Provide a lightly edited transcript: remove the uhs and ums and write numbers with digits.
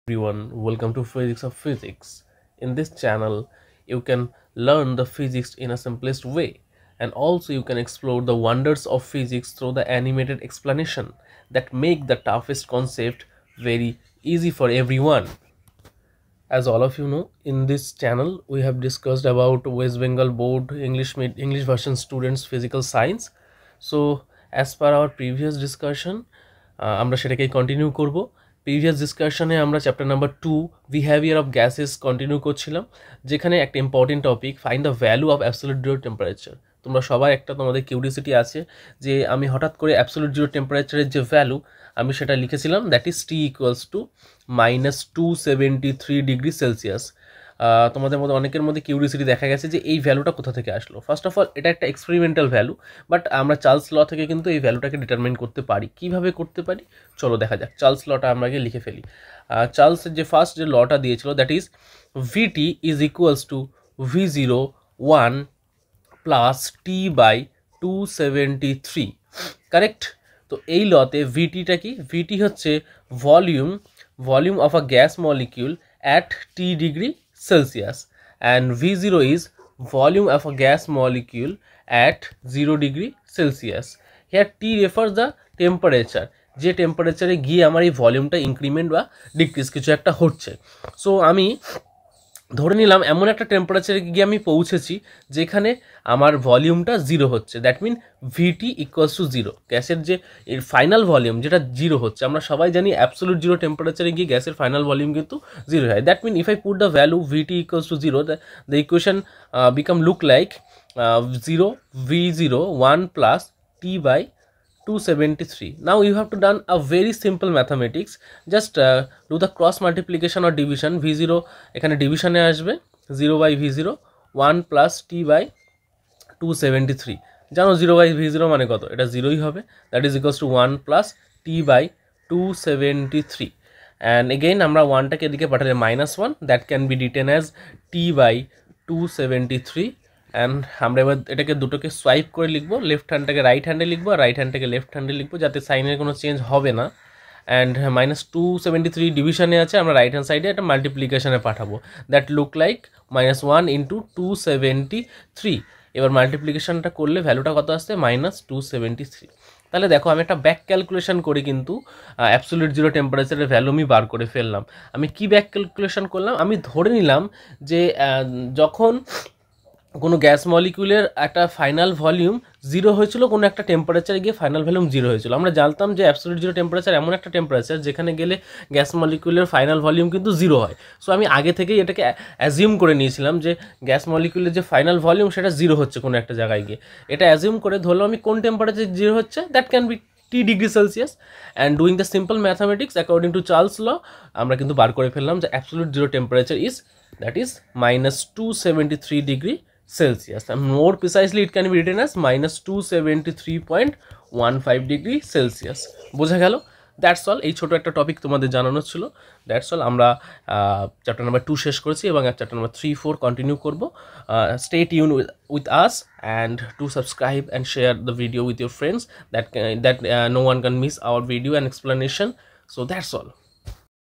Everyone, welcome to Physics of Physics. In this channel, you can learn the physics in a simplest way, and also you can explore the wonders of physics through the animated explanation that make the toughest concept very easy for everyone. As all of you know, in this channel we have discussed about West Bengal Board English version students physical science. So as per our previous discussion, আমরা সেটাকে continue করব। Previous ডিসকাশনে আমরা chapter number 2 behaviour of gases continue করছিলাম, যেখানে একটা important topic find the value of absolute zero temperature. তোমরা সবাই একটা তোমাদের কিউরিওসিটি আছে যে আমি হঠাৎ করে অ্যাবসলিউট জিরো টেম্পারেচারের যে ভ্যালু আমি সেটা লিখেছিলাম, that is T equals to -273 degree Celsius. তোমাদের মধ্যে অনেকের মধ্যে কিউরিওসিটি দেখা গেছে যে এই ভ্যালুটা কোথা থেকে আসলো। ফার্স্ট অফ অল, এটা একটা এক্সপেরিমেন্টাল ভ্যালু, বাট আমরা চার্লস ল থেকে কিন্তু এই ভ্যালুটাকে ডিটারমাইন করতে পারি। কিভাবে করতে পারি চলো দেখা যাক। চার্লস লটা আমরা আগে লিখে ফেলি। চার্লসের যে ফার্স্ট যে লটা দিয়েছিল, that is VT is equals to V01 plus T by 273, correct? তো এই লতে ভিটিটা কি? ভিটি হচ্ছে volume of a gas molecule at T degree Celsius, and V0 is volume of a gas molecule at 0 degree Celsius. Here T refers the temperature, যে টেম্পারেচারে গিয়ে আমার এই ভলিউমটা ইনক্রিমেন্ট বা ডিক্রিজ কিছু একটা হচ্ছে। সো আমি ধরে নিলাম এমন একটা টেম্পারেচারে গিয়ে আমি পৌঁছেছি যেখানে আমার ভলিউমটা 0 হচ্ছে, that mean VT equals to 0। গ্যাসের যে এর ফাইনাল ভলিউম যেটা 0 হচ্ছে, আমরা সবাই জানি অ্যাবসলিউট জিরো টেম্পারেচারে গিয়ে গ্যাসের ফাইনাল ভলিউম কিন্তু 0 হয়। That mean if I put the value VT equals to 0, the equation become look like 0 V01 plus T by 273. Now you have to done a very simple mathematics. Just do the cross multiplication or division. V0 এখানে ডিভিশনে আসবে, 0 by V0 1 plus T by 273। জানো 0 by V0 মানে কত? এটা 0ই হবে, that is equals to 1 plus T by 273। And again আমরা 1টাকে এদিকে পাঠালে -1, that can be written as T by 273। And আমরা এবার এটাকে দুটোকে সোয়াইপ করে লিখবো, লেফট হ্যান্ডটাকে রাইট হ্যান্ডে লিখবো আর রাইট হ্যান্ডটাকে লেফট হ্যান্ডে লিখবো, যাতে সাইনের কোনো চেঞ্জ হবে না। অ্যান্ড -273 ডিভিশনে আছে, আমরা রাইট হ্যান্ড সাইডে একটা মাল্টিপ্লিকেশনে পাঠাবো, দ্যাট লুক লাইক -1 ইন্টু 273। এবার মাল্টিপ্লিকেশনটা করলে ভ্যালুটা কত আসছে? -273। তাহলে দেখো আমি একটা ব্যাক ক্যালকুলেশন করি, কিন্তু অ্যাবসলিউট জিরো টেম্পারেচারের ভ্যালু আমি বার করে ফেললাম। আমি কি ব্যাক ক্যালকুলেশন করলাম? আমি ধরে নিলাম যে যখন কোনো গ্যাস মলিকিউলের একটা ফাইনাল ভলিউম 0 হয়েছিল, কোনো একটা টেম্পারেচারে গিয়ে ফাইনাল ভলিউম 0 হয়েছিল। আমরা জানতাম যে অ্যাবসলিউট জিরো টেম্পারেচার এমন একটা টেম্পারেচার যেখানে গেলে গ্যাস মলিকিউলের ফাইনাল ভলিউম কিন্তু 0 হয়। সো আমি আগে থেকেই এটাকে অ্যাজিউম করে নিয়েছিলাম যে গ্যাস মলিকিউলের যে ফাইনাল ভলিউম সেটা 0 হচ্ছে কোনো একটা জায়গায় গিয়ে। এটা অ্যাজিউম করে ধরলাম আমি কোন টেম্পারেচার 0 হচ্ছে, that can B T degree Celsius, and doing the simple mathematics according to Charles law আমরা কিন্তু বার করে ফেললাম যে absolute zero temperature is, that is -273 degree Celsius, and more precisely it can be written as -273.15 degree Celsius. বোঝা গেল? That's all. এই ছোটো একটা টপিক তোমাদের জানানো ছিল, দ্যাটস অল। আমরা চ্যাপ্টার নাম্বার 2 শেষ করেছি এবং চ্যাপ্টার নাম্বার 3, 4 কন্টিনিউ করবো। Stay tune with us and do subscribe and share the video with your friends, that no one can miss our video and explanation. So that's all.